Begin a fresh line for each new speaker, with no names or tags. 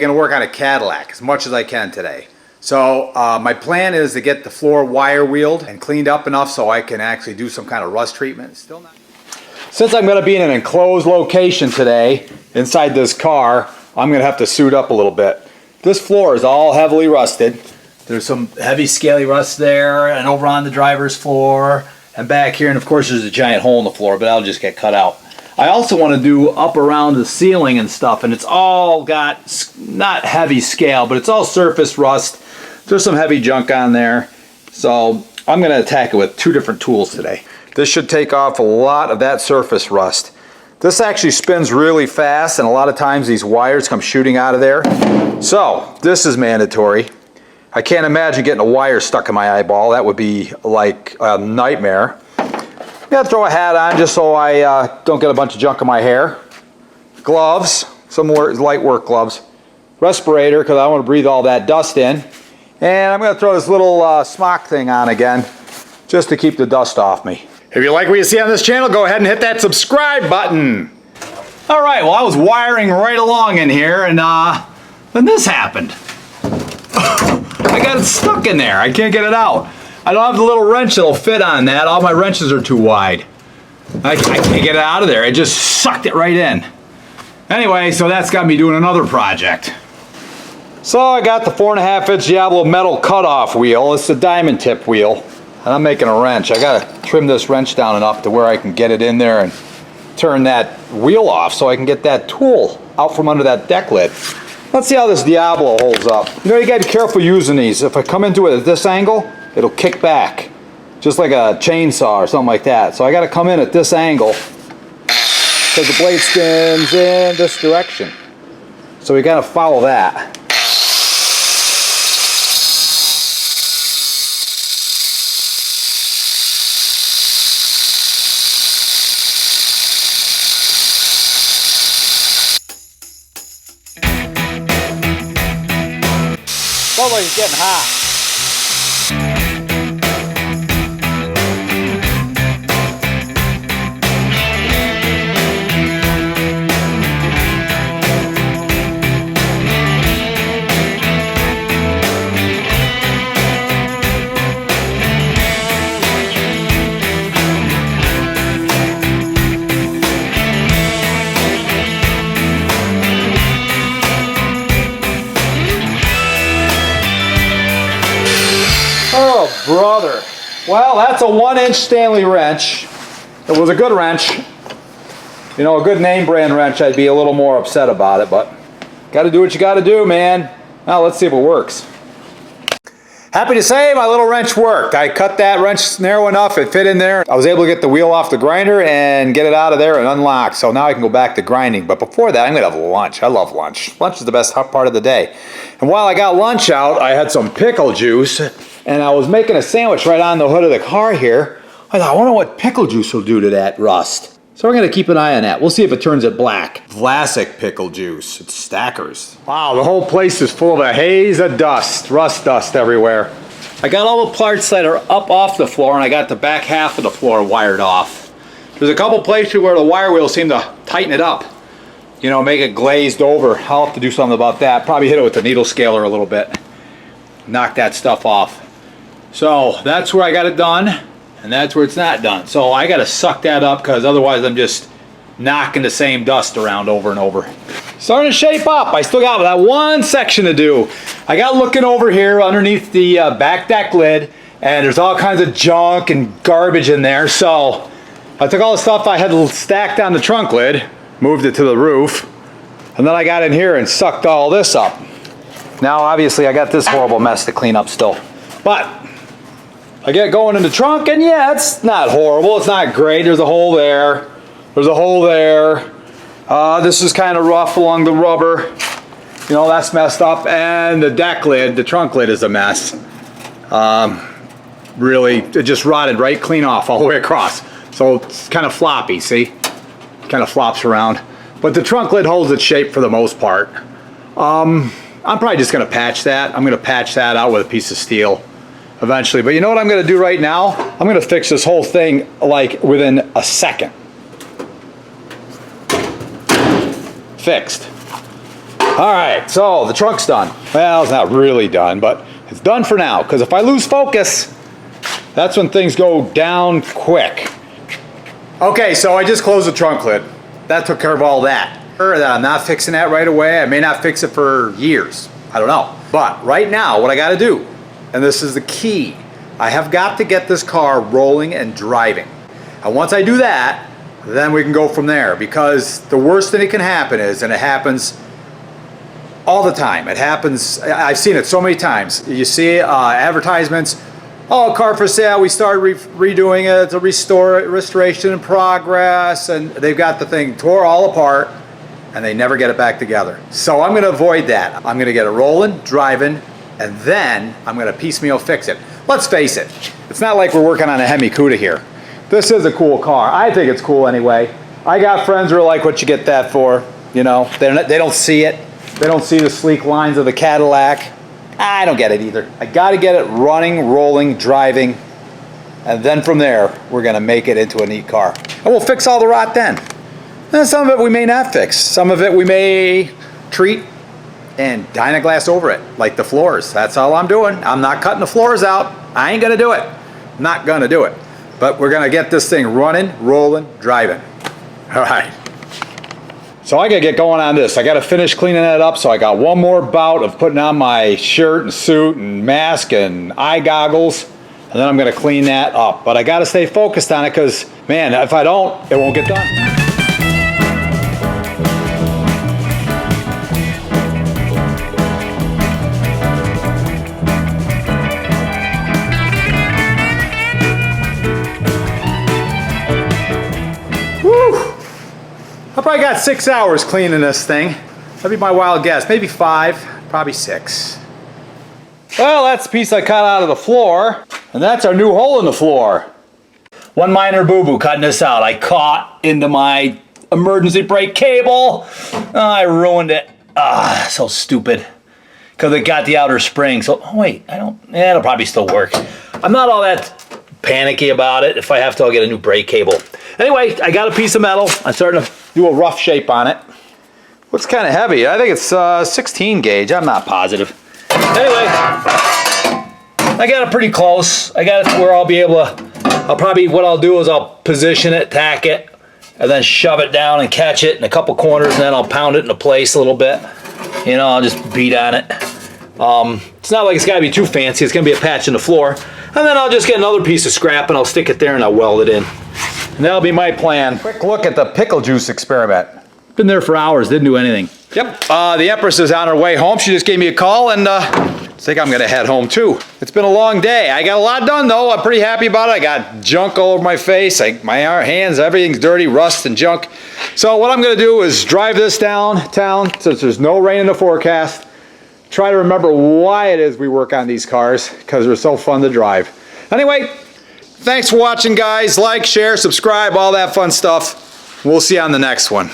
Gonna work on a Cadillac as much as I can today. So my plan is to get the floor wire wheeled and cleaned up enough so I can actually do some kind of rust treatment. Still not. Since I'm gonna be in an enclosed location today inside this car, I'm gonna have to suit up a little bit. This floor is all heavily rusted. There's some heavy scaly rust there and over on the driver's floor and back here, and of course there's a giant hole in the floor, but that'll just get cut out. I also want to do up around the ceiling and stuff, and it's all got, not heavy scale, but it's all surface rust. There's some heavy junk on there. So I'm going to attack it with two different tools today. This should take off a lot of that surface rust. This actually spins really fast, and a lot of times these wires come shooting out of there. So this is mandatory. I can't imagine getting a wire stuck in my eyeball. That would be like a nightmare. I'm gonna throw a hat on just so I don't get a bunch of junk in my hair. Gloves, some light work gloves. Respirator, because I want to breathe all that dust in. And I'm gonna throw this little smock thing on again, just to keep the dust off me. If you like what you see on this channel, go ahead and hit that subscribe button. All right, well I was wiring right along in here, and then this happened. I got it stuck in there. I can't get it out. I don't have the little wrench that'll fit on that. All my wrenches are too wide. I can't get it out of there. It just sucked it right in. Anyway, so that's got me doing another project. So I got the 4.5-inch Diablo metal cutoff wheel. It's a diamond tip wheel. And I'm making a wrench. I gotta trim this wrench down enough to where I can get it in there and turn that wheel off so I can get that tool out from under that deck lid. Let's see how this Diablo holds up. You know, you gotta be careful using these. If I come into it at this angle, it'll kick back, just like a chainsaw or something like that. So I got to come in at this angle because the blade spins in this direction. So we got to follow that. Looks like it's getting hot. Oh, brother. Well, that's a 1-inch Stanley wrench. It was a good wrench. You know, a good name brand wrench, I'd be a little more upset about it, but gotta do what you gotta do, man. Now, let's see if it works. Happy to say my little wrench worked. I cut that wrench narrow enough, it fit in there. I was able to get the wheel off the grinder and get it out of there and unlock. So now I can go back to grinding. But before that, I'm gonna have lunch. I love lunch. Lunch is the best part of the day. And while I got lunch out, I had some pickle juice, and I was making a sandwich right on the hood of the car here. I thought, I wonder what pickle juice will do to that rust. So we're gonna keep an eye on that. We'll see if it turns it black. Vlasic pickle juice, it's stackers. Wow, the whole place is full of a haze of dust, rust dust everywhere. I got all the parts that are up off the floor, and I got the back half of the floor wired off. There's a couple places where the wire wheels seem to tighten it up. You know, make it glazed over. I'll have to do something about that. Probably hit it with the needle scaler a little bit. Knock that stuff off. So that's where I got it done, and that's where it's not done. So I got to suck that up, because otherwise I'm just knocking the same dust around over and over. Starting to shape up. I still got that one section to do. I got looking over here underneath the back deck lid, and there's all kinds of junk and garbage in there. So I took all the stuff I had stacked on the trunk lid, moved it to the roof, and then I got in here and sucked all this up. Now obviously I got this horrible mess to clean up still. But I get going in the trunk, and yeah, it's not horrible. It's not great. There's a hole there. There's a hole there. This is kind of rough along the rubber. You know, that's messed up. And the deck lid, the trunk lid is a mess. Really, it just rotted right clean off all the way across. So it's kind of floppy, see? Kind of flops around. But the trunk lid holds its shape for the most part. I'm probably just going to patch that. I'm going to patch that out with a piece of steel eventually. But you know what I'm going to do right now? I'm going to fix this whole thing like within a second. Fixed. All right, so the trunk's done. Well, it's not really done, but it's done for now, because if I lose focus, that's when things go down quick. Okay, so I just closed the trunk lid. That took care of all that. I'm not fixing that right away. I may not fix it for years. I don't know. But right now, what I gotta do, and this is the key, I have got to get this car rolling and driving. And once I do that, then we can go from there, because the worst thing that can happen is, and it happens all the time, it happens, I've seen it so many times. You see advertisements, oh, car for sale, we started redoing it, it's a restoration in progress, and they've got the thing tore all apart, and they never get it back together. So I'm gonna avoid that. I'm gonna get it rolling, driving, and then I'm gonna piecemeal fix it. Let's face it, it's not like we're working on a Hemi Cuda here. This is a cool car. I think it's cool anyway. I got friends who are like, what you get that for? You know, they don't see it. They don't see the sleek lines of the Cadillac. I don't get it either. I gotta get it running, rolling, driving, and then from there, we're gonna make it into a neat car. And we'll fix all the rot then. And some of it we may not fix. Some of it we may treat and Dynaglass over it, like the floors. That's all I'm doing. I'm not cutting the floors out. I ain't gonna do it. Not gonna do it. But we're gonna get this thing running, rolling, driving. All right. So I gotta get going on this. I gotta finish cleaning that up, so I got one more bout of putting on my shirt and suit and mask and eye goggles, and then I'm gonna clean that up. But I gotta stay focused on it, because, man, if I don't, it won't get done. I probably got 6 hours cleaning this thing. That'd be my wild guess. Maybe 5, probably 6. Well, that's the piece I cut out of the floor, and that's our new hole in the floor. One minor boo-boo cutting this out. I caught into my emergency brake cable. Oh, I ruined it. Ah, so stupid. Because it got the outer spring. So, oh wait, it'll probably still work. I'm not all that panicky about it. If I have to, I'll get a new brake cable. Anyway, I got a piece of metal. I'm starting to do a rough shape on it. Looks kind of heavy. I think it's 16 gauge. I'm not positive. Anyway, I got it pretty close. I got it to where I'll be able to, what I'll do is I'll position it, tack it, and then shove it down and catch it in a couple corners, and then I'll pound it into place a little bit. You know, I'll just beat on it. It's not like it's gotta be too fancy. It's gonna be a patch in the floor. And then I'll just get another piece of scrap and I'll stick it there and I'll weld it in. And that'll be my plan. Quick look at the pickle juice experiment. Been there for hours, didn't do anything. Yep, the Empress is on her way home. She just gave me a call, and I think I'm gonna head home too. It's been a long day. I got a lot done though. I'm pretty happy about it. I got junk all over my face. My hands, everything's dirty, rust and junk. So what I'm gonna do is drive this downtown, since there's no rain in the forecast. Try to remember why it is we work on these cars, because they're so fun to drive. Anyway, thanks for watching, guys. Like, share, subscribe, all that fun stuff. We'll see you on the next one.